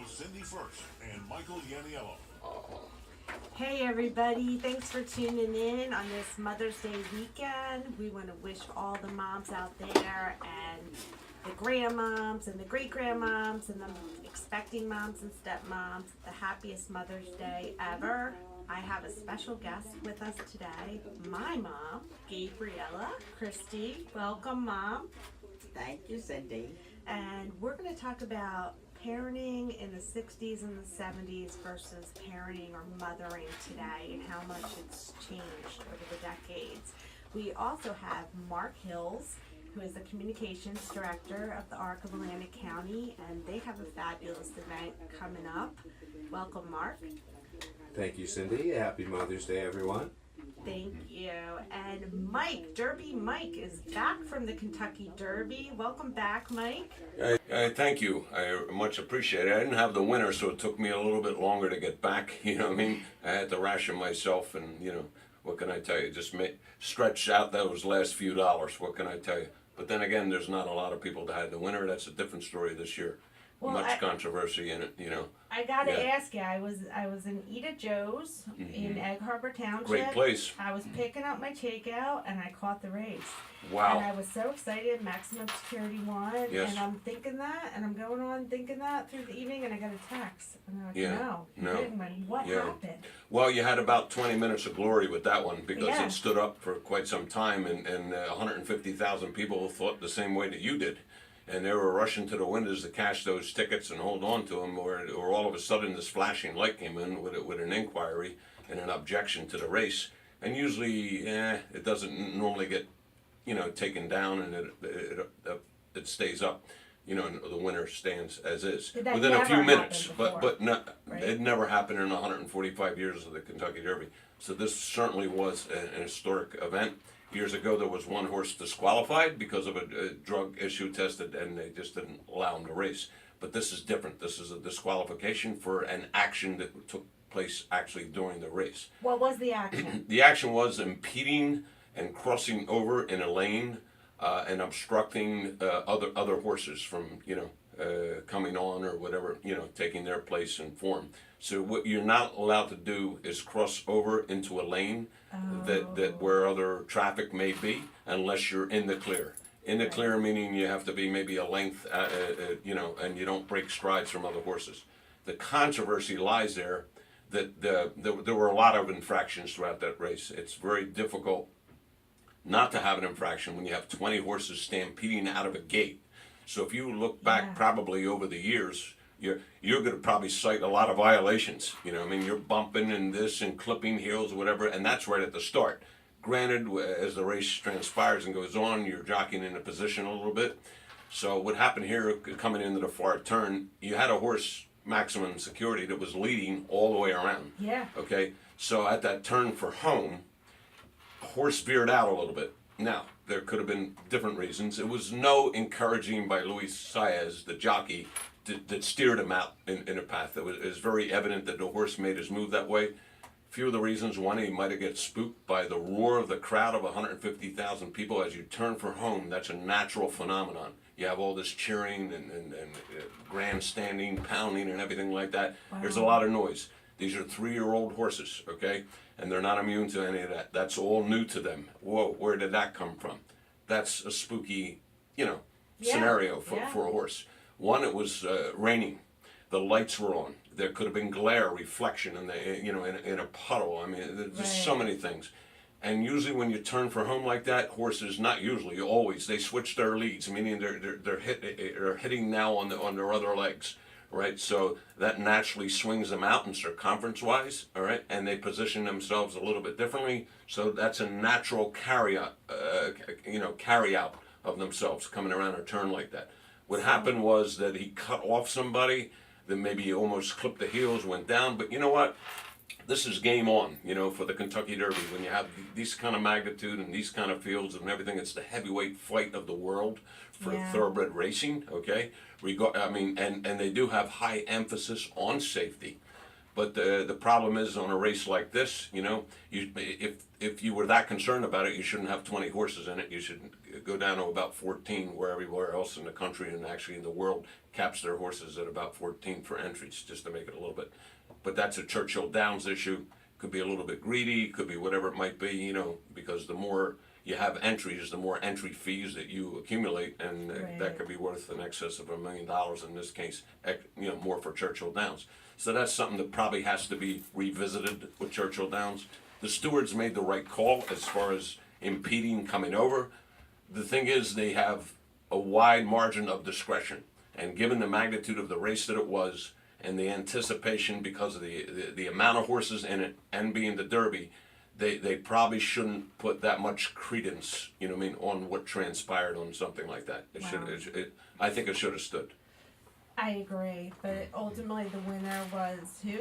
Cindy First and Michael Yaniello. Hey everybody, thanks for tuning in on this Mother's Day weekend. We want to wish all the moms out there and the grandmoms and the great-grandmoms and the expecting moms and stepmoms the happiest Mother's Day ever. I have a special guest with us today, my mom, Gabriella Christy. Welcome, Mom. Thank you, Cindy. And we're going to talk about parenting in the 60s and the 70s versus parenting or mothering today and how much it's changed over the decades. We also have Mark Hills, who is the communications director of the Arc of Atlantic County, and they have a fabulous event coming up. Welcome, Mark. Thank you, Cindy. Happy Mother's Day, everyone. Thank you. And Mike, Derby Mike, is back from the Kentucky Derby. Welcome back, Mike. Thank you. I much appreciate it. I didn't have the winter, so it took me a little bit longer to get back. You know what I mean? I had to ration myself, and, you know, what can I tell you? Just stretch out those last few dollars. What can I tell you? But then again, there's not a lot of people that had the winter. That's a different story this year. Well, much controversy in it, you know. I gotta ask you. I was in Eda Joe's in Egg Harbor Township. Great place. I was picking up my takeout and I caught the race. Wow. And I was so excited. Maximum Security won. Yes. And I'm thinking that, and I'm going on thinking that through the evening, and I got a text. And I'm like, Yeah. no. You didn't win. What happened? Well, you had about 20 minutes of glory with that one because Yeah. it stood up for quite some time, and 150,000 people thought the same way that you did. And they were rushing to the windows to cash those tickets and hold on to them, or all of a sudden this flashing light came in with an inquiry and an objection to the race. And usually, it doesn't normally get, you know, taken down, and it stays up. You know, and the winner stands as is Did that within a never few minutes. happen before? But no, Right. it never happened in 145 years of the Kentucky Derby. So this certainly was an historic event. Years ago, there was one horse disqualified because of a drug issue tested, and they just didn't allow him to race. But this is different. This is a disqualification for an action that took place actually during the race. What was the action? The action was impeding and crossing over in a lane and obstructing other horses from, you know, coming on or whatever, you know, taking their place and form. So what you're not allowed to do is cross over into a lane that where other traffic may be, unless you're in the clear. In the clear meaning you have to be maybe a length, you know, and you don't break strides from other horses. The controversy lies there that there were a lot of infractions throughout that race. It's very difficult not to have an infraction when you have 20 horses stampeding out of a gate. So if you look back probably over the years, you're going to probably cite a lot of violations. You know, I mean, you're bumping and this and clipping heels, whatever, and that's right at the start. Granted, as the race transpires and goes on, you're jockeying into position a little bit. So what happened here, coming into the far turn, you had a horse, Maximum Security, that was leading all the way around. Yeah. Okay, so at that turn for home, horse veered out a little bit. Now, there could have been different reasons. It was no encouraging by Luis Saez, the jockey, that steered him out in a path. It was very evident that the horse made his move that way. A few of the reasons: one, he might have got spooked by the roar of the crowd of 150,000 people as you turn for home. That's a natural phenomenon. You have all this cheering and grandstanding, pounding, and everything like that. Wow. There's a lot of noise. These are 3-year-old horses, okay? And they're not immune to any of that. That's all new to them. Whoa, where did that come from? That's a spooky, you know, scenario for a horse. One, it was raining. The lights were on. There could have been glare, reflection, in the, you know, in a puddle. I mean, there's so many things. And usually when you turn for home like that, horses, not usually, always, they switch their leads, meaning they're hitting now on their other legs, right? So that naturally swings them out in circumference-wise, all right? And they position themselves a little bit differently. So that's a natural carry out of themselves coming around a turn like that. What happened was that he cut off somebody, then maybe he almost clipped the heels, went down. But you know what? This is game on, you know, for the Kentucky Derby. When you have these kind of magnitude and these kind of fields and everything, it's the heavyweight fight of the world for thoroughbred racing, okay? And they do have high emphasis on safety. But the problem is on a race like this, you know, if you were that concerned about it, you shouldn't have 20 horses in it. You should go down to about 14, where everywhere else in the country and actually in the world caps their horses at about 14 for entries, just to make it a little bit. But that's a Churchill Downs issue. Could be a little bit greedy, could be whatever it might be, you know, because the more you have entries, the more entry fees that you accumulate, and that could be worth in excess of $1 million in this case, you know, more for Churchill Downs. So that's something that probably has to be revisited with Churchill Downs. The stewards made the right call as far as impeding coming over. The thing is, they have a wide margin of discretion, and given the magnitude of the race that it was, and the anticipation because of the amount of horses in it and being the Derby, they probably shouldn't put that much credence, you know what I mean, on what transpired on something like that. I think it should have stood. I agree, but ultimately the winner was who?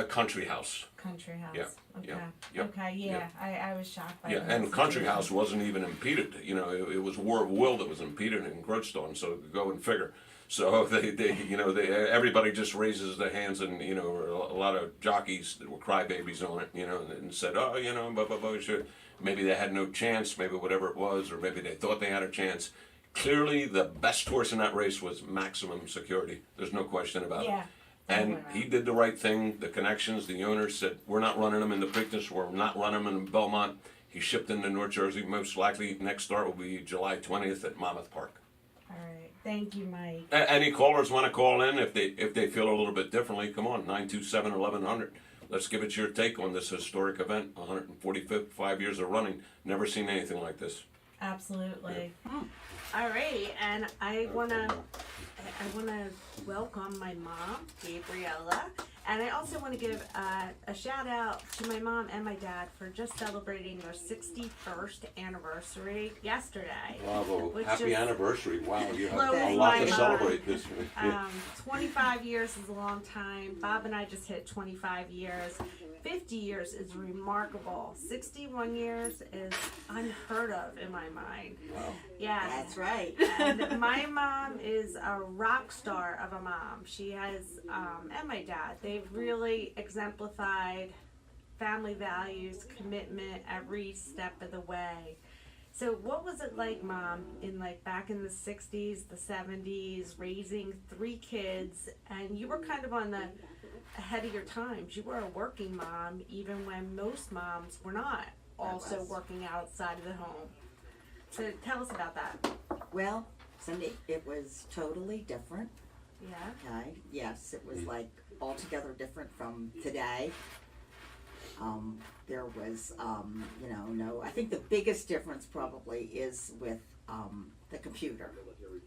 Country House. Country House. Yeah. Okay. Yeah. Okay. Yeah. I was shocked by that. And Country House wasn't even impeded. You know, it was War of Will that was impeded and encroached on. So go and figure. So everybody just raises their hands, and you know, a lot of jockeys that were crybabies on it, you know, and said, oh, you know, maybe they had no chance, maybe whatever it was, or maybe they thought they had a chance. Clearly, the best horse in that race was Maximum Security. There's no question about it. And he did the right thing. The connections, the owners said, we're not running him in the Preakness, we're not running him in Belmont. He shipped into North Jersey. Most likely, next start will be July 20th at Monmouth Park. All right. Thank you, Mike. Any callers want to call in if they feel a little bit differently? Come on, 927-1100. Let's give it your take on this historic event. 145 years of running. Never seen anything like this. Absolutely. All right, and I wanna welcome my mom, Gabriella, and I also want to give a shout out to my mom and my dad for just celebrating their 61st anniversary yesterday. Bravo! Which Happy is- anniversary! Wow, you have Blows a lot my to mind. celebrate this. 25 years is a long time. Bob and I just hit 25 years. 50 years is remarkable. 61 years is unheard of in my mind. Wow. Yeah. That's right. And my mom is a rock star of a mom. She has, and my dad, they've really exemplified family values, commitment every step of the way. So what was it like, Mom, in back in the 60s, the 70s, raising 3 kids, and you were kind of on the ahead of your times. You were a working mom, even when most moms were not also working outside of the home. So tell us about that. Well, Cindy, it was totally different. Yeah. Okay. Yes, it was altogether different from today. There was, I think the biggest difference probably is with the computer.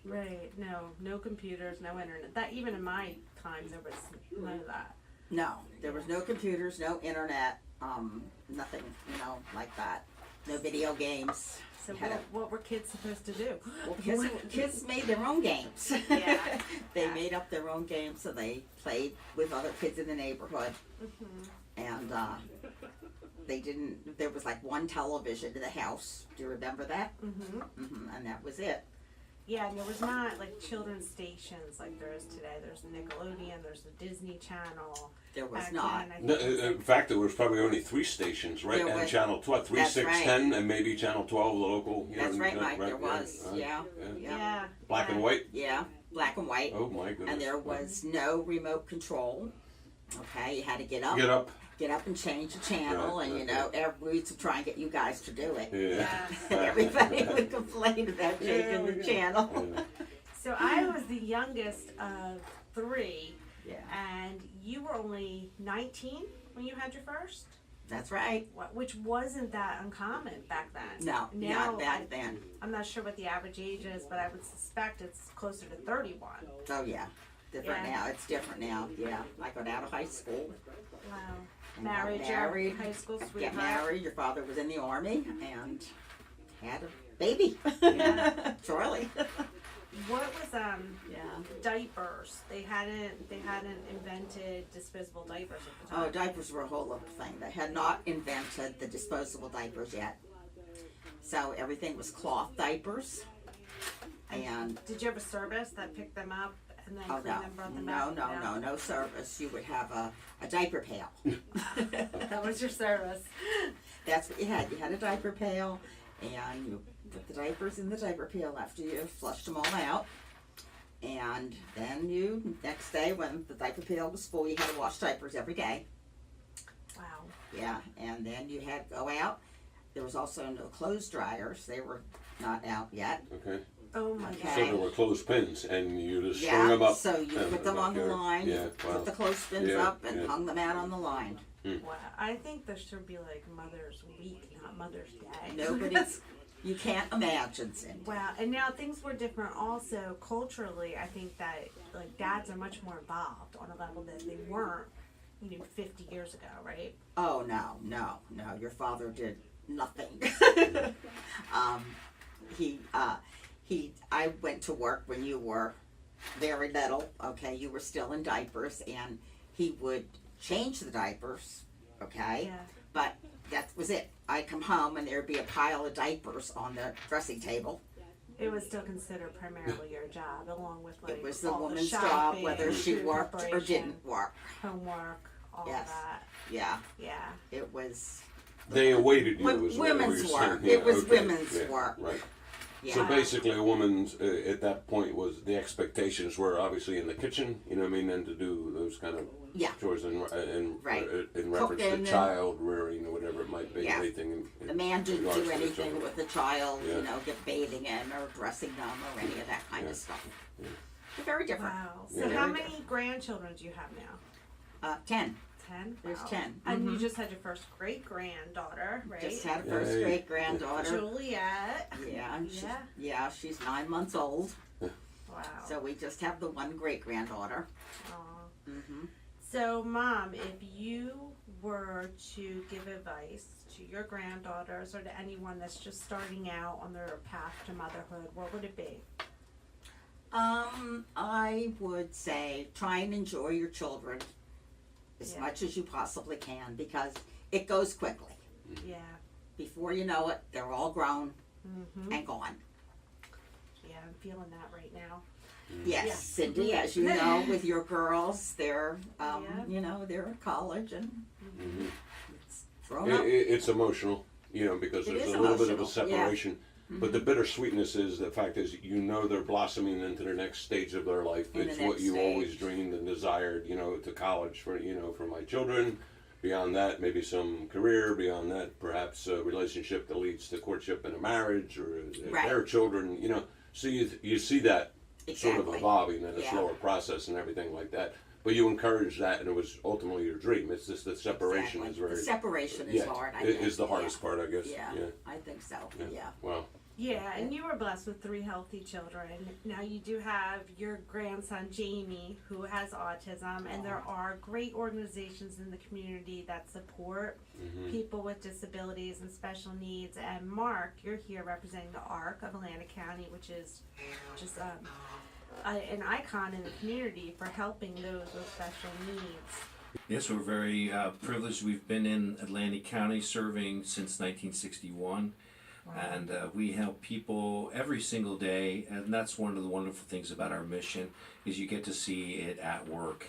Right. No computers, no internet. That even in my times there was none of that. No, there was no computers, no internet, nothing, like that. No video games. So what were kids supposed to do? Well, kids made their own games. Yeah. They made up their own games, so they played with other kids in the neighborhood. And there was one television in the house. Do you remember that? And that was it. Yeah, and there was not children's stations like there is today. There's Nickelodeon, there's the Disney Channel. There was Back not. then, I think In fact, there was probably only 3 stations, right? There And was- Channel 12, 3, That's 6, right. 10, and maybe Channel 12, the local. That's right, Mike. There was. Yeah. yeah. Black and white. Yeah, black and white. Oh my goodness. And there was no remote control. Okay, you had to get up. Get up. And change the channel, Right, and right. we used to try and get you guys to do it. Yeah. Everybody would complain about changing the channel. Yeah. So I was the youngest of 3, Yeah, and you were only 19 when you had your first, that's right. which wasn't that uncommon back then. No, Now, not back then. I'm not sure what the average age is, but I would suspect it's closer to 31. Oh yeah, different Yeah. now. It's different now. Yeah, I got out of high school. Wow. And Married got your married, high school Get sweetheart. married. Your father was in the army and had a baby. Yeah. Charlie. What was Yeah. diapers? They hadn't invented disposable diapers at the Oh, time. diapers were a whole other thing. They had not invented the disposable diapers yet. So everything was cloth diapers. And Did you have a service that picked them up and then Oh, clean no. them, brought them No, out? no service. You would have a diaper pail. That was your service. That's what you had. You had a diaper pail, and you put the diapers in the diaper pail after you flushed them all out. And then next day when the diaper pail was full, you had to wash diapers every day. Wow. Yeah, and then you had to go out. There was also no clothes dryers. They were not out yet. Okay. Oh my Okay. God. So there were clothespins, and you just strung them Yeah, up. so you in put them on the backyard. line, Yeah, you wow. put the clothespins Yeah, up and yeah. hung them out on the line. Wow. I think there should be like Mother's Week, not Mother's Day. Nobody's, you can't imagine, Cindy. Wow, and now things were different also culturally. I think that like dads are much more involved on a level that they weren't, 50 years ago, right? Oh, no. Your father did nothing. I went to work when you were very little, okay? You were still in diapers, and he would change the diapers, okay? Yeah. But that was it. I'd come home, and there'd be a pile of diapers on the dressing table. It was still considered primarily your job, along with like It was the all woman's the job, shopping, whether she food worked or preparation, didn't work. homework, all Yes. that. Yeah, Yeah. it was They awaited you. Is what women's you're work. saying. It was okay. women's Yeah, work. Right. yeah. So basically, a woman's at that point was the expectations were obviously in the kitchen. You know what I mean, and to do those kind of Yeah. chores in Right. in reference Cooking to and- child rearing or whatever it might be. Yeah. Anything. The man didn't regards do to the anything children. with the child, Yeah. get bathing in or dressing them or any of that kind Yeah. of stuff. They're very different. Wow. So Yeah. how Very many grandchildren do you have now? 10. 10? There's Wow. 10. And you Mhm. just had your first great granddaughter, right? Just had a first Yay. great granddaughter. Juliet. Yeah, she's 9 months old. Wow. So we just have the one great granddaughter. Aw. Hmm. So, Mom, if you were to give advice to your granddaughters or to anyone that's just starting out on their path to motherhood, what would it be? I would say try and enjoy your children as Yeah. much as you possibly can because it goes quickly. Yeah. Before you know it, they're all grown Mm-hmm. and gone. Yeah, I'm feeling that right now. Yes, Yeah. Cindy, as you know, with your girls, they're, Yeah. they're in college and Mhm. it's grown up. It's emotional, because It there's is a little bit of a emotional, yeah. separation. But the bittersweetness is the fact is they're blossoming into the next stage of their life. In the It's what next you always stage. dreamed and desired, to college for my children. Beyond that, maybe some career. Beyond that, perhaps a relationship that leads to courtship and a marriage or Right. their children. So you see that sort of Exactly. evolving in a Yeah. slower process and everything like that. But you encourage that, and it was ultimately your dream. It's just the separation Exactly. is very The separation is hard, I think. is the hardest part, I guess. Yeah, Yeah. I think so, yeah. Wow. Yeah, and you were blessed with 3 healthy children. Now you do have your grandson Jamie, who has autism, and there are great organizations in the community that support people with disabilities and special needs. And Mark, you're here representing the ARC of Atlantic County, which is just an icon in the community for helping those with special needs. Yes, we're very privileged. We've been in Atlantic County serving since 1961. And we help people every single day, and that's one of the wonderful things about our mission is you get to see it at work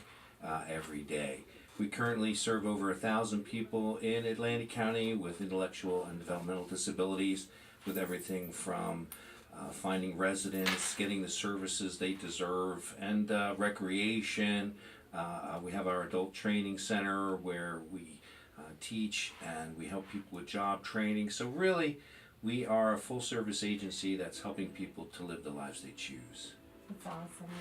every day. We currently serve over 1,000 people in Atlantic County with intellectual and developmental disabilities, with everything from finding residents, getting the services they deserve, and recreation. We have our adult training center where we teach and we help people with job training. So really, we are a full-service agency that's helping people to live the lives they choose. That's awesome.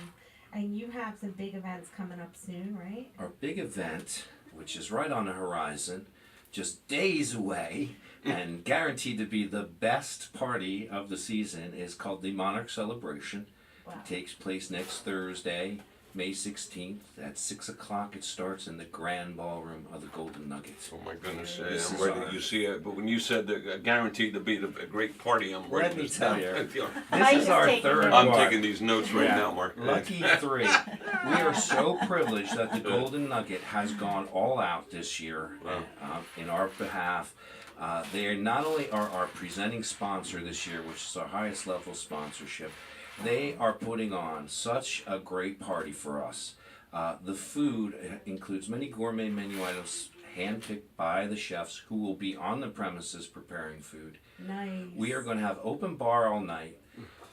And you have some big events coming up soon, right? Our big event, which is right on the horizon, just days away, and guaranteed to be the best party of the season, is called the MonArc Celebration. Wow. It takes place next Thursday, May 16th at 6 o'clock. It starts in the grand ballroom of the Golden Nugget. Oh my goodness, This I'm is ready. our- You see it, but when you said that guaranteed to be a great party, I'm ready. Let me to tell you. Yeah. This is just our taking third notes. I'm one. taking these notes right Yeah. now, Mark. Lucky 3. We are so privileged that the Golden Nugget has gone all out this year in our behalf. They are not only our presenting sponsor this year, which is our highest level sponsorship, They are putting on such a great party for us. The food includes many gourmet menu items handpicked by the chefs who will be on the premises preparing food. Nice. We are going to have open bar all night.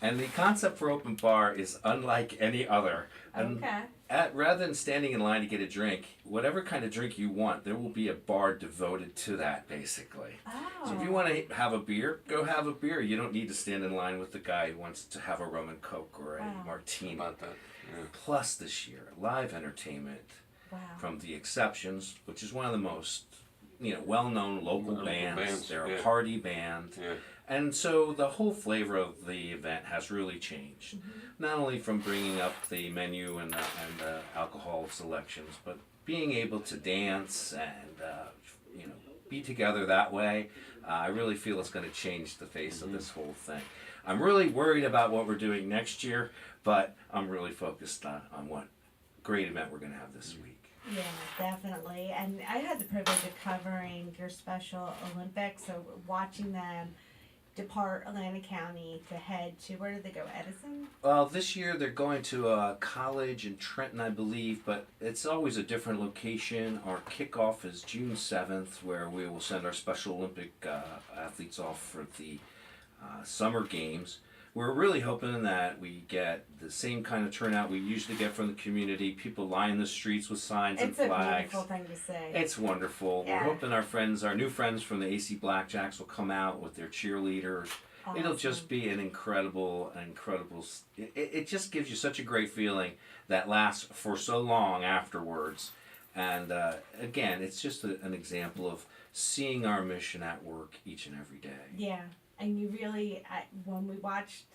And the concept for open bar is unlike any other. And Okay. rather than standing in line to get a drink, whatever kind of drink you want, there will be a bar devoted to that, basically. Oh. So if you want to have a beer, go have a beer. You don't need to stand in line with the guy who wants to have a rum and coke or a Wow. martini. About that. Yeah. Plus this year, live entertainment Wow. from The Exceptions, which is one of the most well-known local bands. They're a yeah. party band. Yeah. And so the whole flavor of the event has really changed. Not only from bringing up the menu and the alcohol selections, but being able to dance and be together that way. I really feel it's going to change the face of this whole thing. I'm really worried about what we're doing next year, but I'm really focused on what great event we're going to have this week. Yeah, definitely. And I had the privilege of covering your Special Olympics, so watching them depart Atlantic County to head to, where did they go, Edison? Well, this year they're going to a college in Trenton, I believe, but it's always a different location. Our kickoff is June 7th, where we will send our Special Olympic athletes off for the Summer Games. We're really hoping that we get the same kind of turnout we usually get from the community. People line the streets with signs It's and a flags. beautiful thing to say. It's wonderful. Yeah. We're hoping our new friends from the AC Blackjacks will come out with their cheerleaders. It'll just Awesome. be an incredible. It just gives you such a great feeling that lasts for so long afterwards. And again, it's just an example of seeing our mission at work each and every day. Yeah, and you really, when we watched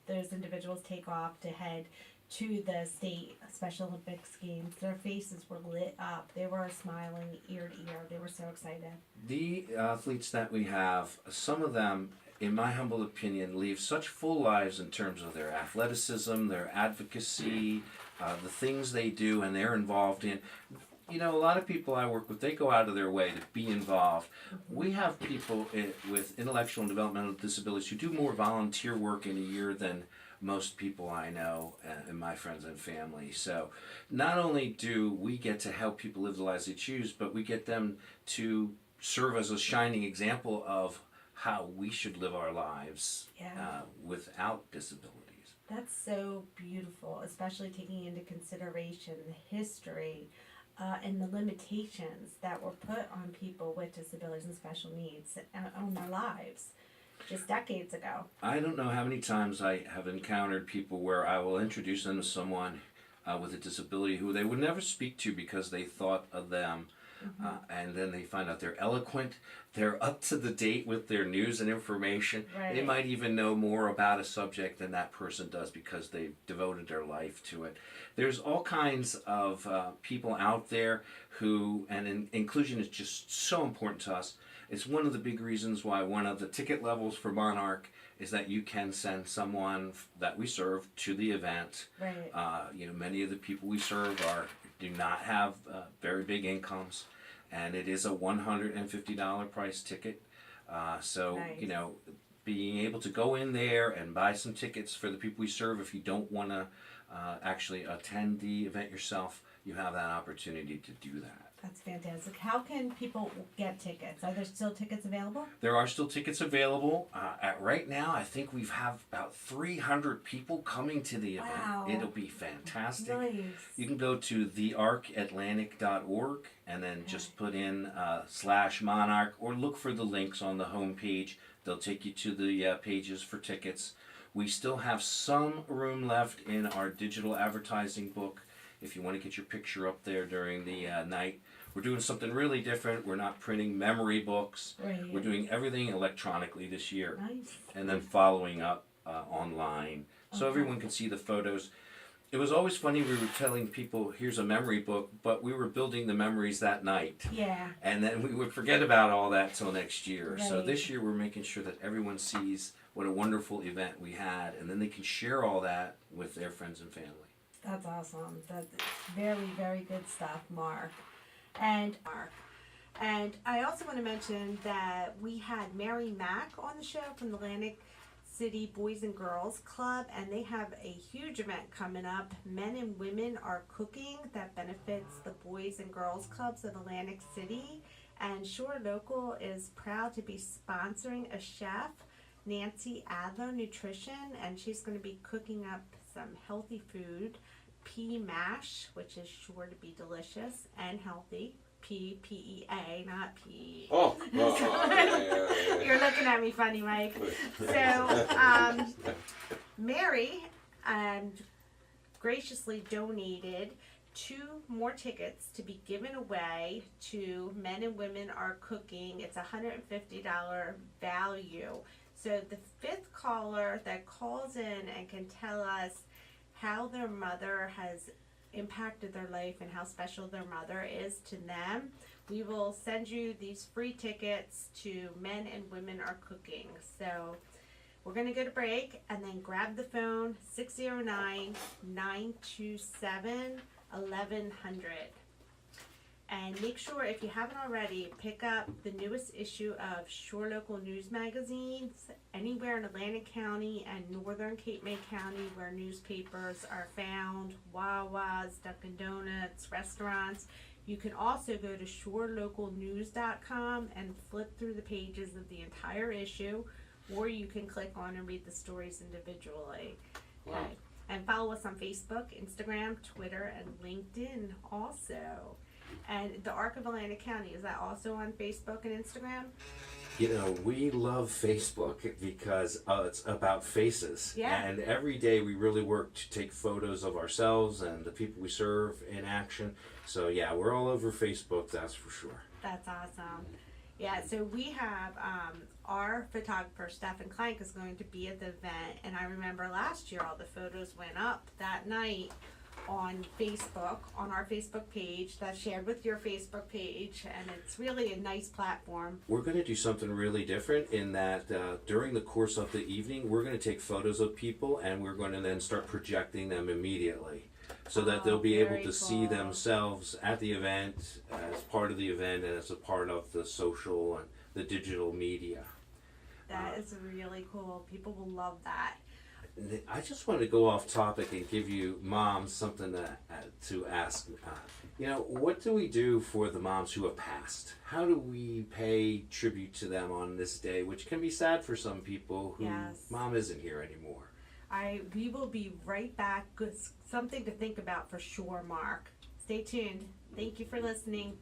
those individuals take off to head to the state Special Olympics games, their faces were lit up. They were smiling ear to ear. They were so excited. The athletes that we have, some of them, in my humble opinion, leave such full lives in terms of their athleticism, their advocacy, the things they do and they're involved in. A lot of people I work with, they go out of their way to be involved. We have people with intellectual and developmental disabilities who do more volunteer work in a year than most people I know and my friends and family. So not only do we get to help people live the lives they choose, but we get them to serve as a shining example of how we should live our lives without disabilities. That's so beautiful, especially taking into consideration the history and the limitations that were put on people with disabilities and special needs on their lives just decades ago. I don't know how many times I have encountered people where I will introduce them to someone with a disability who they would never speak to because they thought of them. And then they find out they're eloquent, they're up to the date with their news and information. Right. They might even know more about a subject than that person does because they've devoted their life to it. There's all kinds of people out there who, and inclusion is just so important to us. It's one of the big reasons why one of the ticket levels for MonArc is that you can send someone that we serve to the event. Right. Many of the people we serve do not have very big incomes, and it is a $150 price ticket. So Nice. Being able to go in there and buy some tickets for the people we serve, if you don't want to actually attend the event yourself, you have that opportunity to do that. That's fantastic. How can people get tickets? Are there still tickets available? There are still tickets available. Right now, I think we have about 300 people coming to the event. Wow. It'll be fantastic. Nice. You can go to thearcatlantic.org and then just put in /Monarch or look for the links on the homepage. They'll take you to the pages for tickets. We still have some room left in our digital advertising book if you want to get your picture up there during the night. We're doing something really different. We're not printing memory books. Right. We're doing everything electronically this year. Nice. And then following up online so everyone can see the photos. It was always funny, we were telling people, here's a memory book, but we were building the memories that night. Yeah. And then we would forget about all that till next year. So Right. this year we're making sure that everyone sees what a wonderful event we had, and then they can share all that with their friends and family. That's awesome. That's very, very good stuff, Mark. And I also want to mention that we had Mary Mack on the show from the Atlantic City Boys and Girls Club, and they have a huge event coming up. Men and Women Are Cooking, that benefits the Boys and Girls Clubs of Atlantic City. And Shore Local is proud to be sponsoring a chef, Nancy Adler Nutrition, and she's going to be cooking up some healthy food, pea mash, which is sure to be delicious and healthy. P-E-A, not P. Oh, yeah. You're looking at me funny, Mike. So, Mary graciously donated 2 more tickets to be given away to Men and Women Are Cooking. It's a $150 value. So the 5th caller that calls in and can tell us how their mother has impacted their life and how special their mother is to them, we will send you these free tickets to Men and Women Are Cooking. So we're going to go to break and then grab the phone, 609-927-1100. And make sure, if you haven't already, pick up the newest issue of Shore Local News magazines anywhere in Atlantic County and northern Cape May County where newspapers are found, Wawa's, Dunkin' Donuts, restaurants. You can also go to shorelocalnews.com and flip through the pages of the entire issue, or you can click on and read the stories individually. Wow. Okay. And follow us on Facebook, Instagram, Twitter, and LinkedIn also. And the Arc of Atlantic County, is that also on Facebook and Instagram? You know, we love Facebook because it's about faces. Yeah. And every day we really work to take photos of ourselves and the people we serve in action. So yeah, we're all over Facebook, that's for sure. That's awesome. Yeah, so we have our photographer, Stephen Clank, is going to be at the event. And I remember last year all the photos went up that night on Facebook, on our Facebook page that's shared with your Facebook page, and it's really a nice platform. We're going to do something really different in that during the course of the evening, we're going to take photos of people and we're going to then start projecting them immediately so that they'll be able very to see cool. themselves at the event, as part of the event, and as a part of the social and the digital media. That is really cool. People will love that. I just wanted to go off topic and give you moms something to ask. You know, what do we do for the moms who have passed? How do we pay tribute to them on this day, which can be sad for some people who mom isn't here anymore? We will be right back. Good, something to think about for sure, Mark. Stay tuned. Thank you for listening.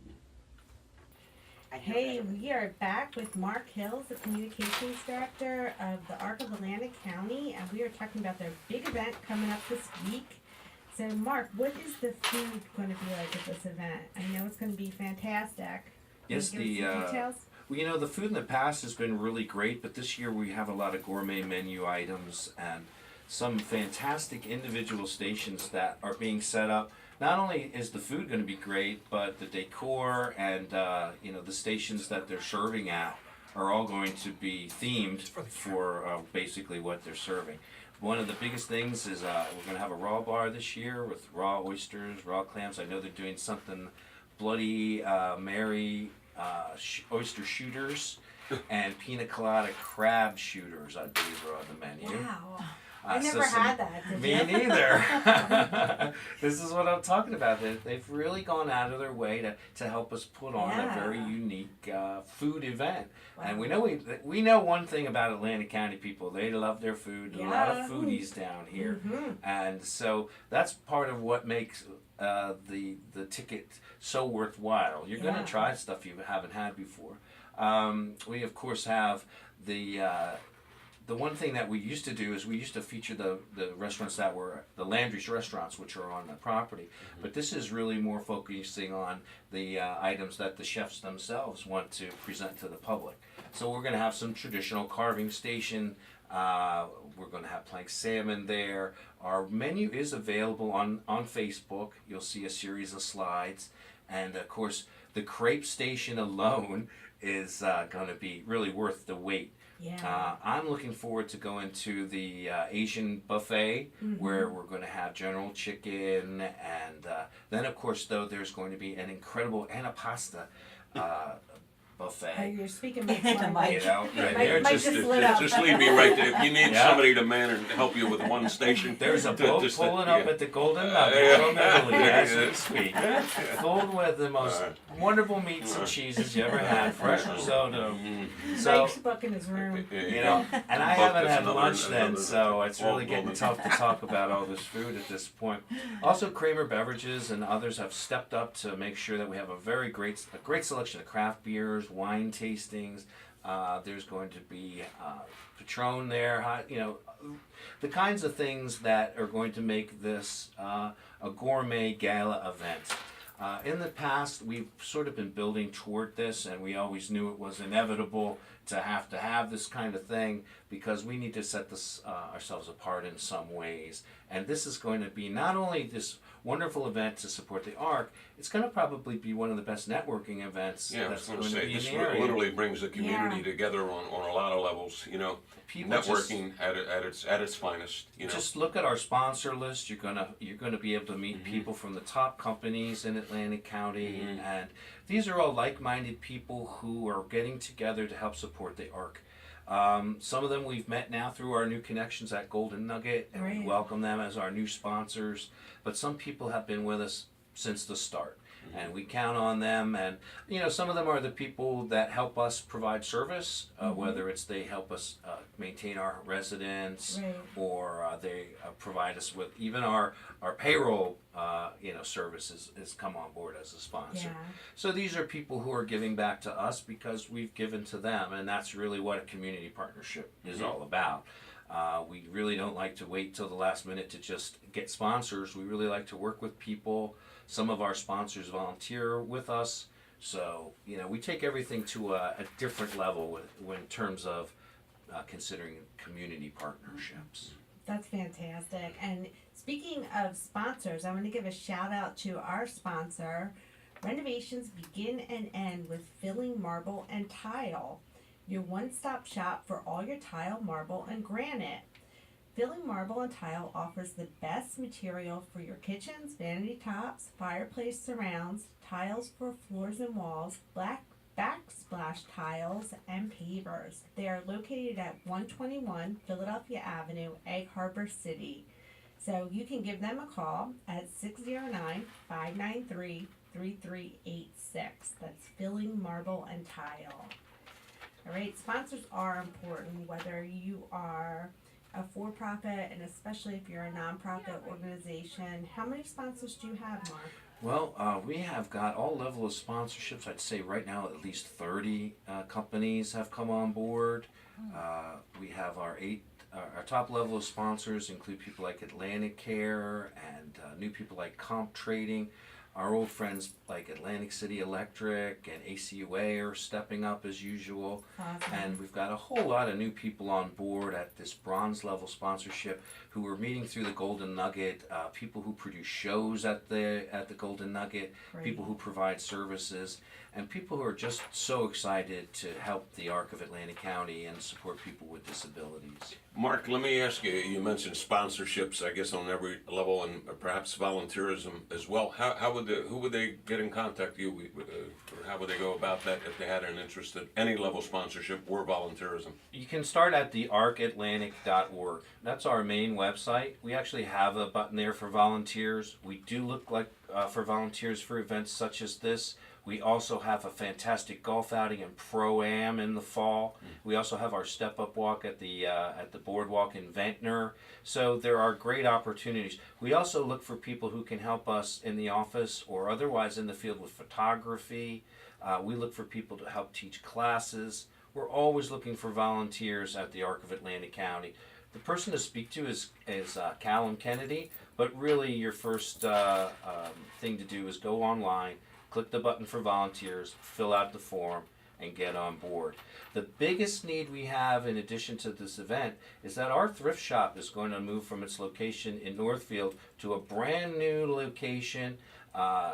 Hey, we are back with Mark Hills, the Communications Director of the Arc of Atlantic County, and we are talking about their big event coming up this week. So, Mark, what is the food going to be like at this event? I know it's going to be fantastic. Yes, Can you give us some details? well, you know, the food in the past has been really great, but this year we have a lot of gourmet menu items and some fantastic individual stations that are being set up. Not only is the food going to be great, but the decor and you know, the stations that they're serving at are all going to be themed for basically what they're serving. One of the biggest things is we're going to have a raw bar this year with raw oysters, raw clams. I know they're doing something Bloody Mary oyster shooters and pina colada crab shooters, I believe, are on the menu. Wow. I never had that. Did Me you? neither. This is what I'm talking about. They've really gone out of their way to help us put on a very unique food event. Wow. And we know one thing about Atlantic County people. They love their food. A lot of foodies down here. Mm-hmm. And so that's part of what makes the ticket so worthwhile. You're going to try stuff you haven't had before. We, of course, have the one thing that we used to do is we used to feature the restaurants that were the Landry's restaurants, which are on the property. Mm-hmm. But this is really more focusing on the items that the chefs themselves want to present to the public. So we're going to have some traditional carving station. We're going to have plank salmon there. Our menu is available on Facebook. You'll see a series of slides. And, of course, the crepe station alone is going to be really worth the wait. Yeah. I'm looking forward to going to the Asian buffet where we're going to have General Chicken, and then of course though there's going to be an incredible antipasta buffet. You're speaking Mike's language. You know, right Mike- there. Mike Just, just lit up. Just leave me right there. If you need Yeah. somebody to man and help you with one station, there's a boat just- pulling up yeah. at the Golden Nugget yeah. from Italy as we Yeah. speak, filled with the most wonderful meats and cheeses you ever had, fresh risotto. So, Mike's booking his room. you know, and I Book haven't this had another- lunch then, another- so it's really all getting golden. tough to talk about all this food at this point. Also, Kramer Beverages and others have stepped up to make sure that we have a great selection of craft beers, wine tastings. There's going to be Patron there, the kinds of things that are going to make this a gourmet gala event. In the past, we've sort of been building toward this, and we always knew it was inevitable to have this kind of thing because we need to set this ourselves apart in some ways. And this is going to be not only this wonderful event to support the ARC, it's going to probably be one of the best networking events Yeah, I was that's going going to to say, be in this the area. literally brings the community Yeah. together on a lot of levels, People networking at its finest, Just look at our sponsor list. You're gonna be able to meet people from the top companies in Atlantic County, and these are all like-minded people who are getting together to help support the ARC. Some of them we've met now through our new connections at Golden Nugget, and we Right. welcome them as our new sponsors. But some people have been with us since the start. And we count on them, and some of them are the people that help us provide service, whether it's they help us maintain our residents, Right. or they provide us with even our payroll, services has come on board as a sponsor. Yeah. So these are people who are giving back to us because we've given to them, and that's really what a community partnership is all about. We really don't like to wait till the last minute to just get sponsors. We really like to work with people. Some of our sponsors volunteer with us. So, we take everything to a different level in terms of considering community partnerships. That's fantastic. And speaking of sponsors, I want to give a shout out to our sponsor. Renovations begin and end with Filling Marble and Tile, your one-stop shop for all your tile, marble, and granite. Filling Marble and Tile offers the best material for your kitchens, vanity tops, fireplace surrounds, tiles for floors and walls, black backsplash tiles, and pavers. They are located at 121 Philadelphia Avenue, Egg Harbor City. So you can give them a call at 609-593-3386. That's Filling Marble and Tile. All right, sponsors are important, whether you are a for-profit and especially if you're a nonprofit organization. How many sponsors do you have, Mark? Well, we have got all level of sponsorships. I'd say right now at least 30 companies have come on board. We have our top level of sponsors include people like Atlantic Care and new people like Comp Trading. Our old friends like Atlantic City Electric and ACUA are stepping up as usual. Awesome. And we've got a whole lot of new people on board at this bronze level sponsorship who are meeting through the Golden Nugget, people who produce shows at the Golden Nugget, Great. people who provide services, and people who are just so excited to help the ARC of Atlantic County and support people with disabilities. Mark, let me ask you, you mentioned sponsorships, I guess, on every level, and perhaps volunteerism as well. Who would they get in contact with you, or how would they go about that if they had an interest in any level sponsorship or volunteerism? You can start at the arcatlantic.org. That's our main website. We actually have a button there for volunteers. We do look like for volunteers for events such as this. We also have a fantastic golf outing and Pro-Am in the fall. We also have our step-up walk at the boardwalk in Ventnor. So there are great opportunities. We also look for people who can help us in the office or otherwise in the field with photography. We look for people to help teach classes. We're always looking for volunteers at the ARC of Atlantic County. The person to speak to is Callum Kennedy, but really your first thing to do is go online, click the button for volunteers, fill out the form, and get on board. The biggest need we have in addition to this event is that our thrift shop is going to move from its location in Northfield to a brand new location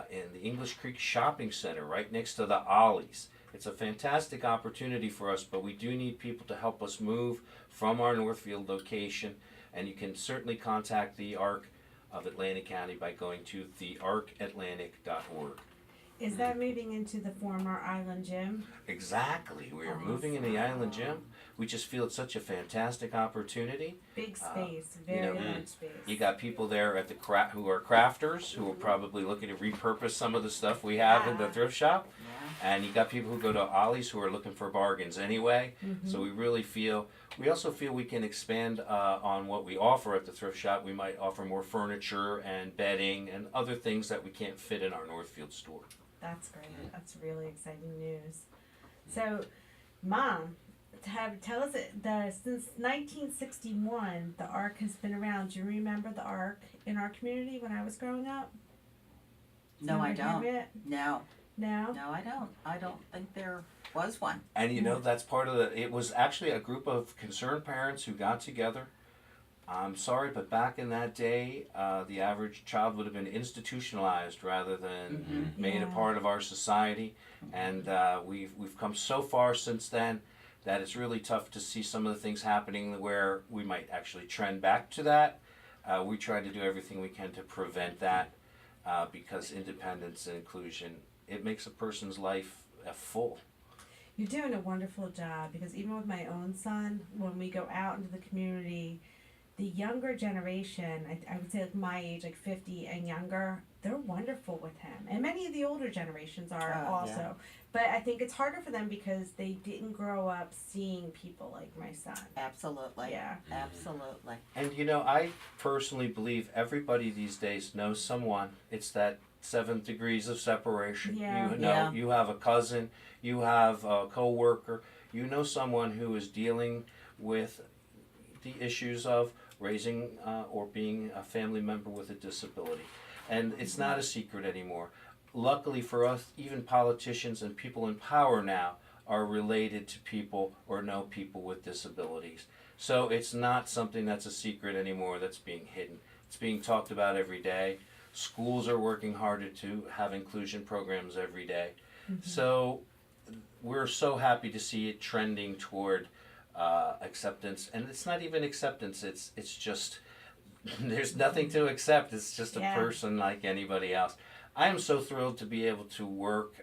in the English Creek Shopping Center right next to the Ollies. It's a fantastic opportunity for us, but we do need people to help us move from our Northfield location, and you can certainly contact the ARC of Atlantic County by going to thearcatlantic.org. Is that moving into the former Island Gym? Exactly. We are moving in the Island Gym. We just feel it's such a fantastic opportunity. Big space, you very know, large space. You got people there at the who are crafters who are probably looking to repurpose some of the stuff we have in the Yeah. thrift shop. Yeah. And you got people who go to Ollie's who are looking for bargains anyway. So we really feel, we also feel we can expand on what we offer at the thrift shop. We might offer more furniture and bedding and other things that we can't fit in our Northfield store. That's great. That's really exciting news. So, Mom, tell us since 1961, the ARC has been around. Do you remember the ARC in our community when I was growing up? No, I Remember don't. hearing it? No, No? no, I don't. I don't think there was one. And you know, that's part of it was actually a group of concerned parents who got together. I'm sorry, but back in that day, the average child would have been institutionalized rather than made a Yeah. part of our society. And we've come so far since then that it's really tough to see some of the things happening where we might actually trend back to that. We try to do everything we can to prevent that because independence and inclusion, it makes a person's life full. You're doing a wonderful job because even with my own son, when we go out into the community, the younger generation, I would say like my age, like 50 and younger, they're wonderful with him. And many of the older generations are Oh, also. yeah. But I think it's harder for them because they didn't grow up seeing people like my son. Absolutely. Yeah. Absolutely. And you know, I personally believe everybody these days knows someone. It's that 7 degrees of separation. Yeah. You know, Yeah. you have a cousin, you have a coworker, you know someone who is dealing with the issues of raising or being a family member with a disability. And it's not a secret anymore. Luckily for us, even politicians and people in power now are related to people or know people with disabilities. So it's not something that's a secret anymore that's being hidden. It's being talked about every day. Schools are working harder to have inclusion programs every day. So we're so happy to see it trending toward acceptance. And it's not even acceptance, it's just, there's nothing to accept. It's just a Yeah. person like anybody else. I am so thrilled to be able to work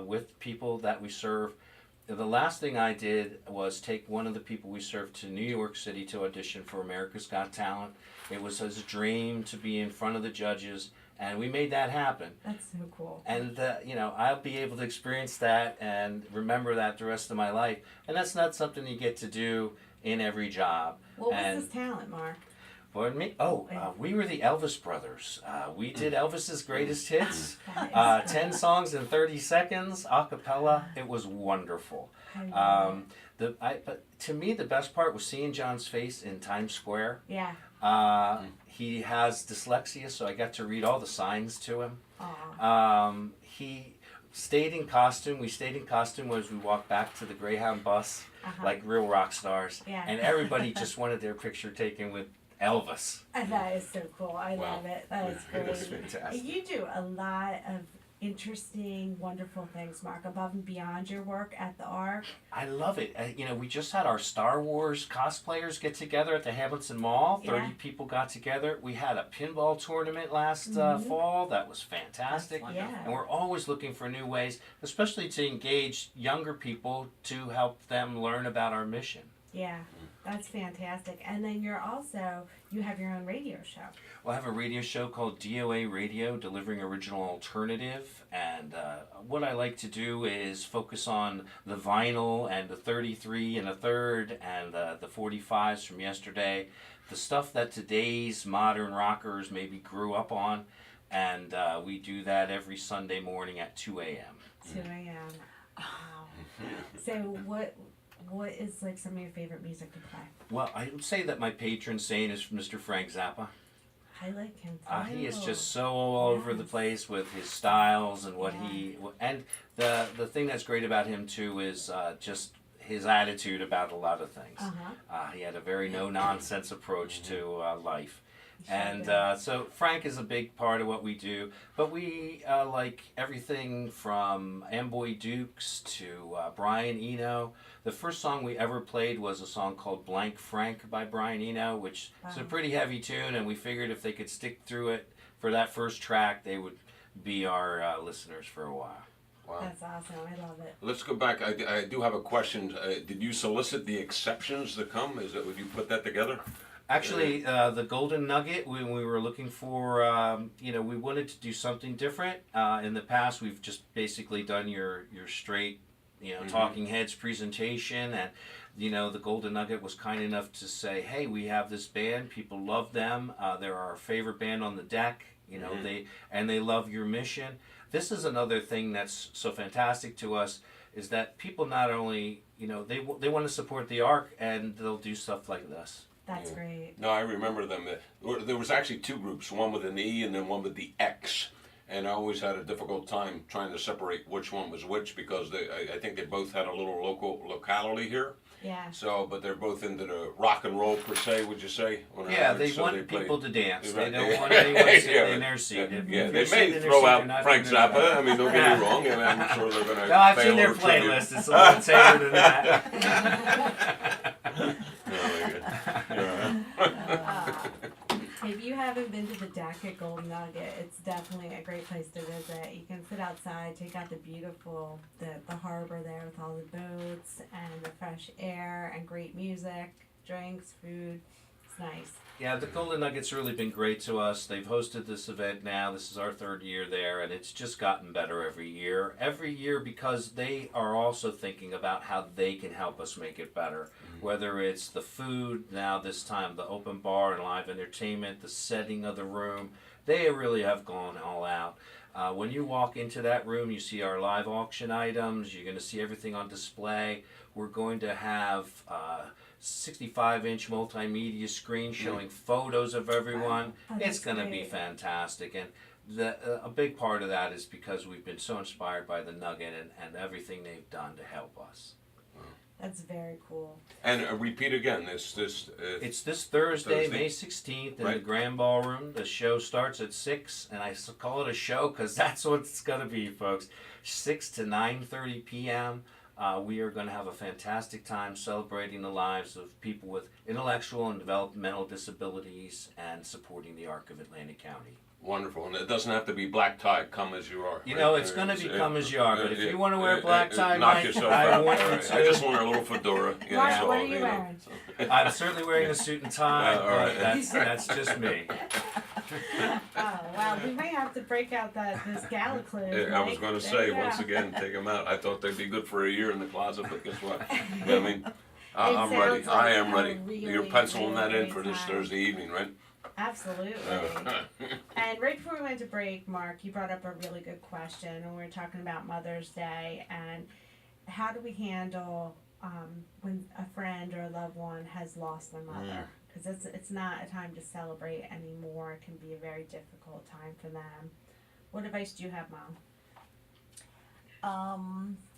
with people that we serve. The last thing I did was take one of the people we served to New York City to audition for America's Got Talent. It was his dream to be in front of the judges, and we made that happen. That's so cool. And, you know, I'll be able to experience that and remember that the rest of my life. And that's not something you get to do in every job. What was And- his talent, Mark? Pardon me? Oh, we were the Elvis Brothers. We did Elvis's greatest hits. That is 10 songs in 30 seconds, a cappella. It was wonderful. I love it. But to me, the best part was seeing John's face in Times Square. Yeah. He has dyslexia, so I got to read all the signs to him. Aw. He stayed in costume. We stayed in costume as we walked back to the Greyhound bus, like real rock stars. Yeah. And everybody just wanted their picture taken with Elvis. That is so cool. I Wow. love it. That is It was great. fantastic. You do a lot of interesting, wonderful things, Mark, above and beyond your work at the ARC. I love it. You know, we just had our Star Wars cosplayers get together at the Hamilton Mall. 30 Yeah. people got together. We had a pinball tournament last fall. That was fantastic. That's Yeah. And we're always looking for new ways, especially to engage younger people to help them learn about our mission. Yeah, that's fantastic. And then you have your own radio show. We'll have a radio show called DOA Radio, Delivering Original Alternative. And what I like to do is focus on the vinyl and the 33 and a third and the 45s from yesterday, the stuff that today's modern rockers maybe grew up on. And we do that every Sunday morning at 2 a.m. 2 a.m. Wow. So what is like some of your favorite music to play? Well, I would say that my patron saint is Mr. Frank Zappa. I like him too. He is just so all over the place with his styles and what and the thing that's great about him too is just his attitude about a lot of things. He had a very no nonsense approach to life. And so Frank is a big part of what we do, but we like everything from Amboy Dukes to Brian Eno. The first song we ever played was a song called Blank Frank by Brian Eno, which is a pretty heavy tune, and we figured if they could stick through it for that first track, they would be our listeners for a while. Wow. That's awesome. I love it. Let's go back. I do have a question. Did you solicit the exceptions to come? Would you put that together? Actually, the Golden Nugget, when we were looking for, we wanted to do something different. In the past, we've just basically done your straight, talking heads presentation, and the Golden Nugget was kind enough to say, hey, we have this band, people love them, they're our favorite band on the deck, they love your mission. This is another thing that's so fantastic to us, is that people not only, they want to support the ARC, and they'll do stuff like this. That's great. No, I remember them. There was actually two groups, one with an E and then one with the X. And I always had a difficult time trying to separate which one was which, because I think they both had a little locality here. Yeah. So, but they're both into the rock and roll per se, would you say? Yeah, they want people to dance. They don't want anyone sitting in their seat. Yeah, they may throw out Frank Zappa. I mean, don't get me wrong. I'm sure they're going to. No, I've seen their playlist. It's a little tailored than that. If you haven't been to the deck at Golden Nugget, it's definitely a great place to visit. You can sit outside, take out the beautiful, the harbor there with all the boats and the fresh air and great music, drinks, food. It's nice. Yeah, the Golden Nugget's really been great to us. They've hosted this event now. This is our third year there, and it's just gotten better every year. Every year, because they are also thinking about how they can help us make it better. Whether it's the food, now this time the open bar and live entertainment, the setting of the room, they really have gone all out. When you walk into that room, you see our live auction items. You're going to see everything on display. We're going to have 65-inch multimedia screen showing photos of everyone. Oh, It's going to be great. fantastic. And a big part of that is because we've been so inspired by the Nugget and everything they've done to help us. That's very cool. And repeat again, it's this Thursday, May 16th in the Right. Grand Ballroom. The show starts at 6, and I call it a show because that's what it's going to be, folks. 6 to 9:30 p.m. We are going to have a fantastic time celebrating the lives of people with intellectual and developmental disabilities and supporting the ARC of Atlantic County. wonderful. And it doesn't have to be black tie, come as you are. You right? know, it's going to be come as you are, but if you want to wear a black tie, knock Mike, yourself I out. want you Right. to. I just want a little fedora. What- that's all, what are you know. wearing? I'm certainly wearing a suit and tie, All right. but that's just me. Oh, well, we may have to break out this gala clothes. I was Mike. going to There say, you go. once again, take them out. I thought they'd be good for a year in the closet, but guess what? I mean, I'm ready. sounds I like am a ready. really, You're penciling that really in for great this time. Thursday evening, right? Absolutely. And right before we went to break, Mark, you brought up a really good question, and we were talking about Mother's Day and how do we handle when a friend or a loved one has lost their mother? Because it's not a time to celebrate anymore. It can be a very difficult time for them. What advice do you have, Mom?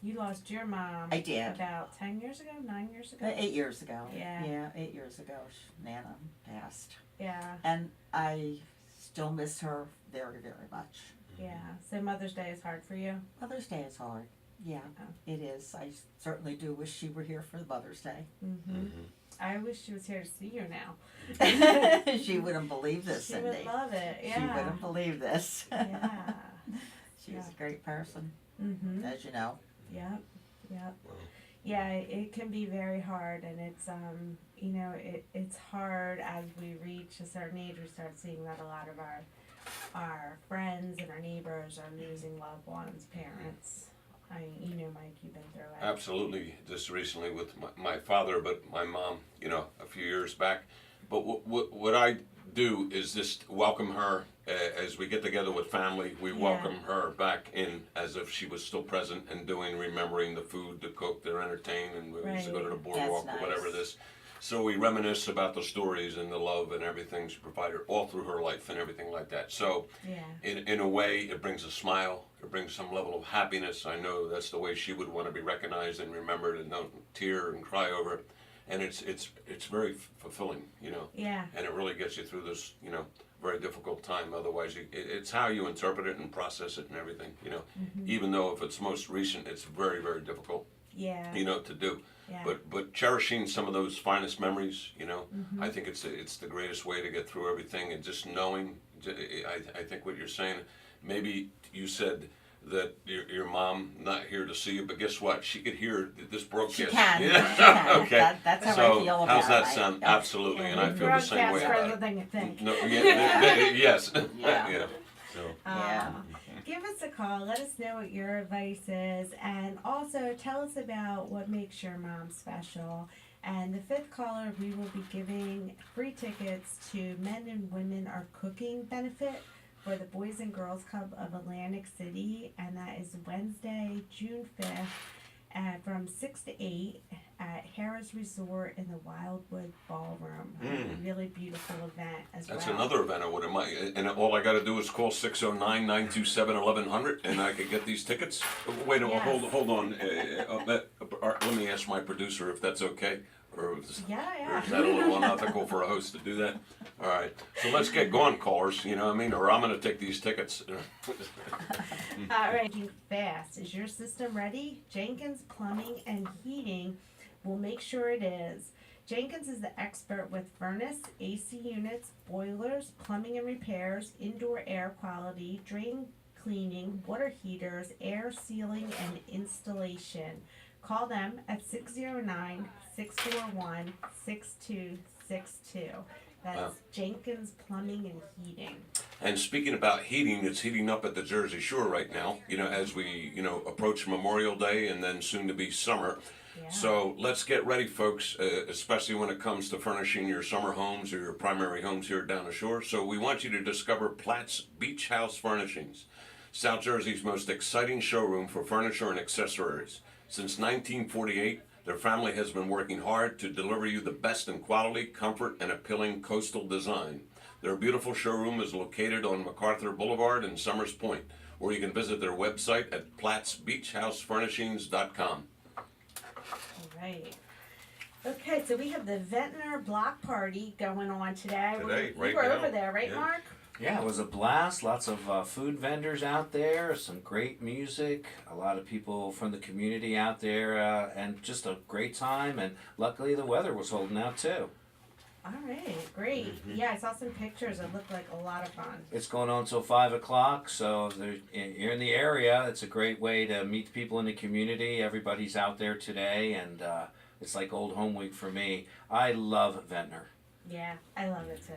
You lost your mom. I did. About 10 years ago, 9 years ago. 8 years ago. Yeah. Yeah, 8 years ago, Nana passed. Yeah, And I still miss her very, very much. yeah. So Mother's Day is hard for you. Mother's Day is hard. Yeah, Oh. it is. I certainly do wish she were here for Mother's Day. Mm-hmm. I wish she was here to see you now. She wouldn't believe this, She Cindy. would love it. She Yeah. wouldn't believe this. Yeah. She's Yeah. a great person, Mhm. as you know. Yep. Yep. Yeah, it can be very hard, and it's it's hard as we reach a certain age. We start seeing that a lot of our friends and our neighbors are losing loved ones, parents. Mike, you've been through it. Absolutely. Just recently with my father, but my mom, a few years back. But what I do is just welcome her as we get together with family. We welcome her back in as if she was still present and remembering the food, the cook, the entertain, and we used to go to the boardwalk That's or whatever nice. it is. So we reminisce about the stories and the love and everything she provided all through her life and everything like that. So Yeah. in a way, it brings a smile. It brings some level of happiness. I know that's the way she would want to be recognized and remembered, and don't tear and cry over it. And it's very fulfilling, Yeah. and it really gets you through this, very difficult time. Otherwise, it's how you interpret it and process it and everything, Even though if it's most recent, it's very, very difficult, Yeah. to do. Yeah. But cherishing some of those finest memories, I think it's the greatest way to get through everything. And just knowing, I think what you're saying, maybe you said that your mom not here to see you, but guess what? She could hear this broadcast. She can. Yeah. She can. Okay. That's how So I feel about how's that it. sound? Yeah. Absolutely, and I feel the same way Broadcast about rather it. than you think. No, yes. Yeah. Yeah. So. Yeah. Give us a call. Let us know what your advice is. And also tell us about what makes your mom special. And the fifth caller, we will be giving free tickets to Men and Women Are Cooking benefit for the Boys and Girls Club of Atlantic City. And that is Wednesday, June 5th from 6 to 8 at Harrah's Resort in the Wildwood Ballroom. A really beautiful event as That's well. another event I would have might, and all I got to do is call 609-927-1100, and I can get these tickets. Wait, Yes. hold on. Let me ask my producer if that's okay, or is Yeah. is that a little unethical for a host to do that? All right, so let's get going, callers. You know what I mean, or I'm going to take these tickets. All right, fast. Is your system ready? Jenkins Plumbing and Heating will make sure it is. Jenkins is the expert with furnace, AC units, boilers, plumbing and repairs, indoor air quality, drain cleaning, water heaters, air sealing, and installation. Call them at 609-641-6262. That's Wow. Jenkins Plumbing and Heating. And speaking about heating, it's heating up at the Jersey Shore right now. You know, as we approach Memorial Day and then soon to be summer. Yeah. So let's get ready, folks, especially when it comes to furnishing your summer homes or your primary homes here down the shore. So we want you to discover Platt's Beach House Furnishings, South Jersey's most exciting showroom for furniture and accessories. Since 1948, their family has been working hard to deliver you the best in quality, comfort, and appealing coastal design. Their beautiful showroom is located on MacArthur Boulevard in Summers Point, or you can visit their website at plattsbeachhousefurnishings.com. Right. Okay, so we have the Ventnor Block Party going on today. Today, We right were now. over there, right, Yeah. Mark? Yeah, it was a blast. Lots of food vendors out there, some great music, a lot of people from the community out there, and just a great time. And luckily the weather was holding out too. All right, great. Yeah, I saw some pictures. It looked like a lot of fun. It's going on till 5 o'clock, so if you're in the area, it's a great way to meet people in the community. Everybody's out there today, and it's like old home week for me. I love Ventnor. Yeah, I love it too.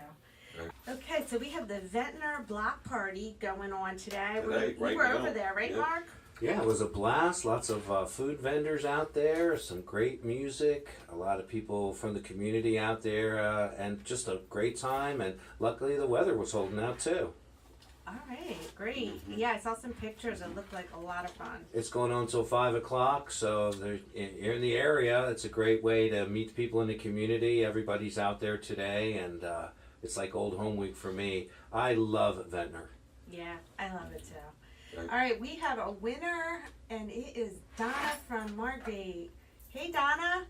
Okay, so we have the Ventnor Block Party going on today. Today, We right were now. over there, right, Yeah. Mark? Yeah, it was a blast. Lots of food vendors out there, some great music, a lot of people from the community out there, and just a great time. And luckily the weather was holding out too. All right, great. Yeah, I saw some pictures. It looked like a lot of fun. It's going on till 5 o'clock, so if you're in the area, it's a great way to meet people in the community. Everybody's out there today, and it's like old home week for me. I love Ventnor. Yeah, I love it too. Right. All right, we have a winner, and it is Donna from Margate. Hey, Donna.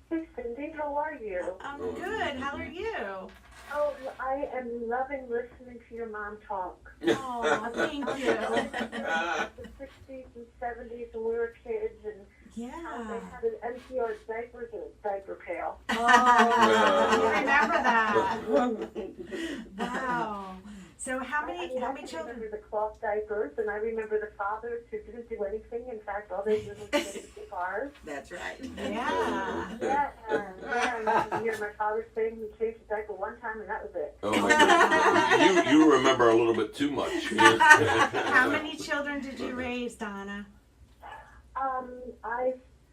Hey Cindy, how are you? I'm good. How are you? Oh, I am loving listening to your mom talk. Oh, thank you. The 60s and 70s when we were kids, and they Yeah. had an NPR diapers and a diaper pail. Oh, I remember that. Wow. So how many I children? remember the cloth diapers, and I remember the fathers who didn't do anything. In fact, all they did was get in the cars. That's right. Yeah. Yeah, I hear my father saying he changed the diaper one time, and that was it. Oh my God. You remember a little bit too much. How many children did you raise, Donna? I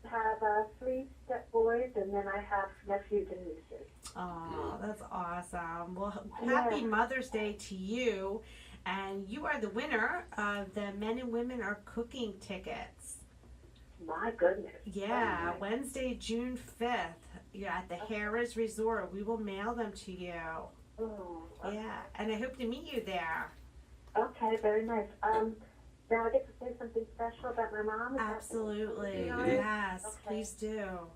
have 3 step boys, and then I have nephews and nieces. Oh, that's awesome. Well, happy Mother's Day to you. And you are the winner of the Men and Women Are Cooking tickets. My goodness. Yeah, Wednesday, June 5th. You're at the Harrah's Resort. We will mail them to you. Oh, Yeah, and I hope to meet you there. okay, very nice. Now I get to say something special about my mom? Is that- Absolutely. Mhm. Yes, Okay. please do.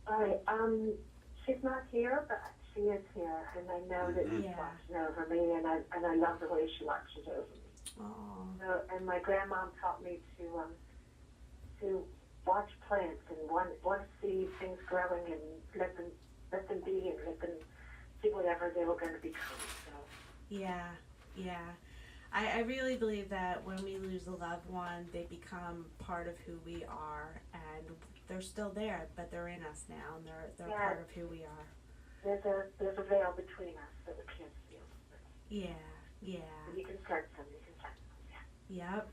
All right, she's not here, but she is here, and I know that she's Yeah. watching over me, and I love the way she watches over me. Oh, So, and my grandmom taught me to watch plants and want to see things growing and let them be and let them see whatever they were going to become. So, yeah, yeah. I really believe that when we lose a loved one, they become part of who we are, and they're still there, but they're in us now, and they're Yeah. part of who we are. There's a veil between us that we can't feel. Yeah, yeah, You can sense them. You can sense them. Yeah. yep.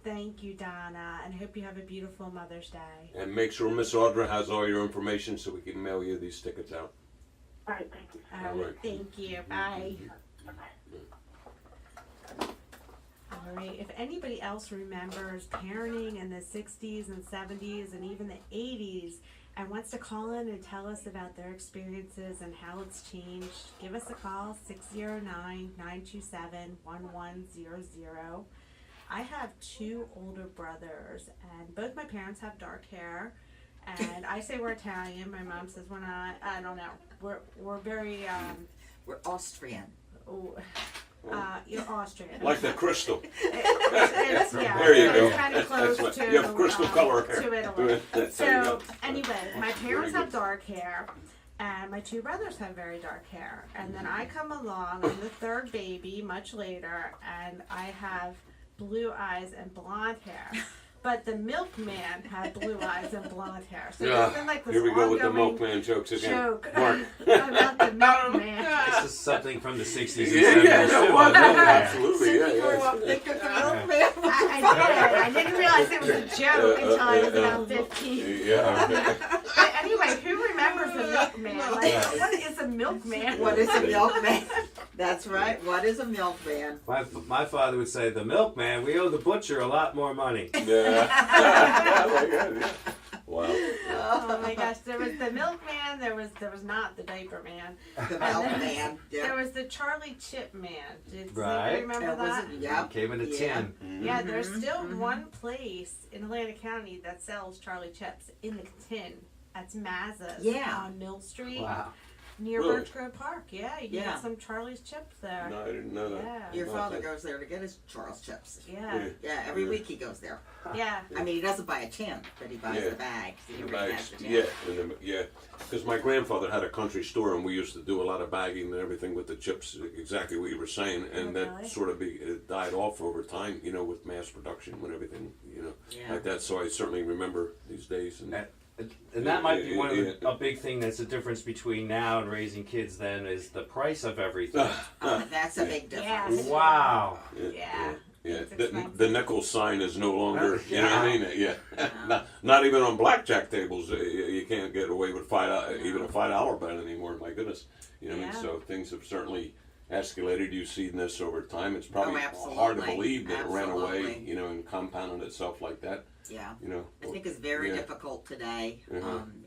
Thank you, Donna, and I hope you have a beautiful Mother's Day. And make sure Miss Audra has all your information so we can mail you these tickets out. All right. Thank you. All right, right. thank you. Bye. Bye-bye. All right, if anybody else remembers parenting in the 60s and 70s and even the 80s and wants to call in and tell us about their experiences and how it's changed, give us a call, 609-927-1100. I have 2 older brothers, and both my parents have dark hair. And I say we're Italian. My mom says we're not. I don't know. We're very We're Austrian. you're Austrian. Like the crystal. It's, yeah, There you go. it's kind of close That's to, what- you have crystal color hair. to Italy. There you So go. anyway, my parents Very have dark hair, and my 2 brothers have very dark hair. And then I come along, I'm the 3rd baby, much later, and I have blue eyes and blonde hair. But the milkman had blue eyes and blonde hair. So there's been like this Here we go with the ongoing milkman jokes again. joke Mark. about the milkman. This is something from the 60s and 70s Yeah, yeah, too. no, I know that. absolutely, yeah, yeah. They cook the milkman. I didn't realize it was a joke until I was about 15. Yeah. But anyway, who remembers the milkman? Like, what is a milkman? What is a milkman? That's right. What is a milkman? My father would say, the milkman, we owe the butcher a lot more money. Yeah. Yeah. Wow. Oh my gosh, there was the milkman, there was not the diaper man. The And milkman. There Yeah. was the Charlie Chip man. Did Right. you remember That was that? it. Yep. Came in a Yeah. tin. Yeah, there's still one place in Atlantic County that sells Charlie Chips in the tin. That's Mazza's Yeah. on Mill Street. Wow. Near Really? Birch Grove Park. Yeah, you can Yeah. get some Charlie's Chips there. No, I didn't know that. Yeah. Your Not father that. goes there to get his Charles chips. Yeah. Yeah, every Yeah. week he goes there. Yeah. I mean, he doesn't buy a tin, but he buys Yeah. the bags. He The already bags, has the tin. yeah, yeah. Because my grandfather had a country store, and we used to do a lot of bagging and everything with the chips. Exactly what you were saying, and Oh, that really? sort of it died off over time. You know, with mass production, with everything, Yeah. like that. So I certainly remember these days. And And that might be one of Yeah. a big thing that's the difference between now and raising kids then is the price of everything. That's a big Yeah. difference. Wow. Yeah. Yeah, It's the expensive. nickel sign is no longer, you know Yeah. what I mean? Yeah, not even on blackjack tables, you can't get away with even a $5 bet anymore. My goodness, you know what I Yeah. mean? So things have certainly escalated. You've seen this over time. It's probably absolutely. hard to believe that it ran away, Absolutely. and compounded itself like that. Yeah. I I think it's very yeah. difficult today,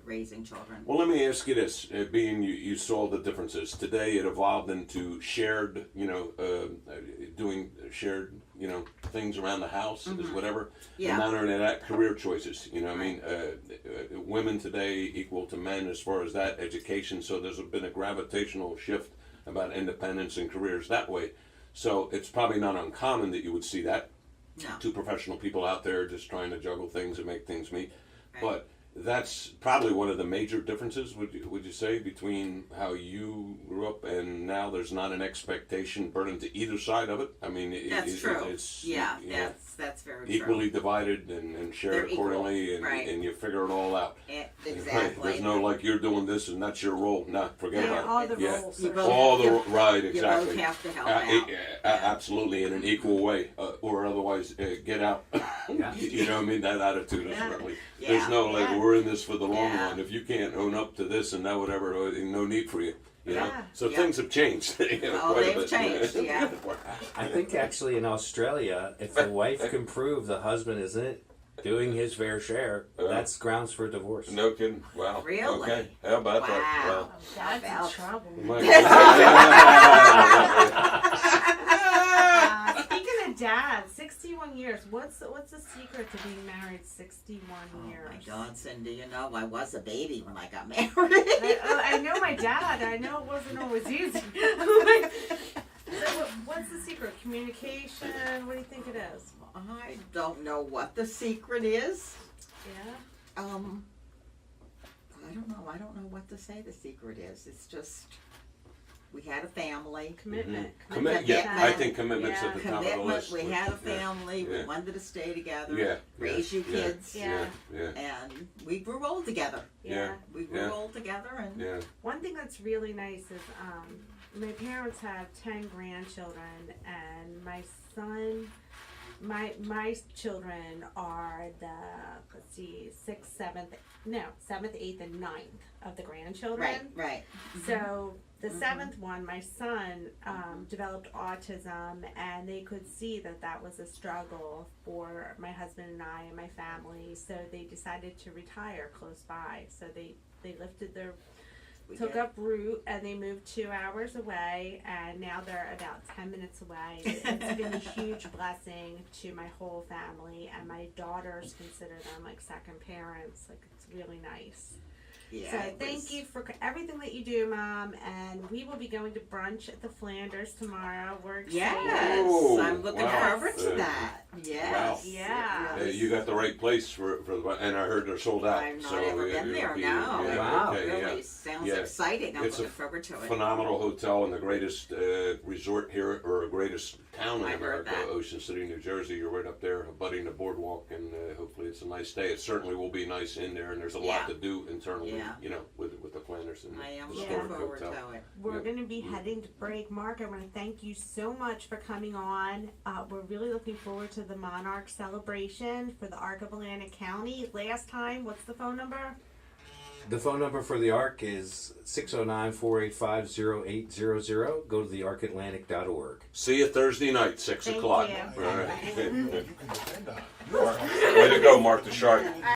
raising children. Well, let me ask you this: being you saw the differences today, it evolved into shared, doing shared, things around the house, is whatever. Yeah. And not only that, career choices. I mean, women today equal to men as far as that education. So there's been a gravitational shift about independence and careers that way. So it's probably not uncommon that you would see that. No. 2 professional people out there just trying to juggle things and make things meet. Right. But that's probably one of the major differences, would you say, between how you grew up and now? There's not an expectation burden to either side of it. I mean, That's true. it's Yeah, that's very true. equally divided and They're shared equal, accordingly, right. and you figure it all out. Exactly. There's no like you're doing this and that's your role. No, forget Yeah, about all it. the Yeah. roles. You are- both- All the you- right, You exactly. both have to help out. Absolutely, in an equal way, or otherwise get out. Yeah. You know what I mean? That attitude is Yeah. really. Yeah. There's no like Yeah. we're in this for the long Yeah. run. If you can't own up to this and that whatever, no need for you. You know. Yeah. So Yeah. things have changed. Oh, quite a they've bit. changed, yeah. I think actually in Australia, if the wife can prove the husband isn't doing his fair share, that's grounds for divorce. No kidding. Wow. Really? Okay. How about that? Wow. Dad's About- in trouble. My Speaking of dad, 61 years. What's the secret to being married 61 Oh years? my God, Cindy, you know I was a baby when I got married. I know my dad. I know it wasn't always easy. So what's the secret? Communication? What do you think it is? I don't know what the secret is. Yeah. I don't know. I don't know what to say the secret is. It's just We had a family. Commitment. Yeah, I think commitment's at the top of the Commitment. list. We had a family. Yeah. We wanted to stay together. Yeah. Raise you Yeah. kids. Yeah. Yeah. And we grew old together. Yeah. We grew Yeah. old together, and Yeah. One thing that's really nice is my parents have 10 grandchildren, and my son, my children are the, let's see, 6th, 7th, 7th, 8th, and 9th of the grandchildren. right. So the 7th one, my son, developed autism, and they could see that that was a struggle for my husband and I and my family. So they decided to retire close by. So they lifted their took up root, and they moved 2 hours away, and now they're about 10 minutes away. It's been a huge blessing to my whole family, and my daughters consider them like second parents. Like, it's really nice. Yeah. So it thank was- you for everything that you do, Mom, and we will be going to brunch at the Flanders tomorrow. We're excited. Yes, Oh, I'm looking wow. forward to that. Yes. Yeah. Yes. You got the right place for the, and I heard they're sold out. I've not so ever it- been it'll there. be- No. yeah, Wow. okay, Really yeah. sounds Yeah. exciting. I'm It's a looking forward to it. Phenomenal hotel and the greatest resort here, or greatest town in I heard America, that. Ocean City, New Jersey. You're right up there, abutting the boardwalk, and hopefully it's a nice day. It certainly will be nice in there, and there's a lot Yeah. to do internally, Yeah. you know, with the Flanders and I am the looking historic forward hotel. to it. We're Yeah. going to be heading to break. Mark, I want to thank you so much for coming on. We're really looking forward to the MonArc Celebration for the Arc of Atlantic County. Last time, what's the phone number? The phone number for the ARC is 609-485-0800. Go to thearcatlantic.org. See you Thursday night, 6 Thank o'clock. you. All right. You can depend on. Way to go, Mark the Shark.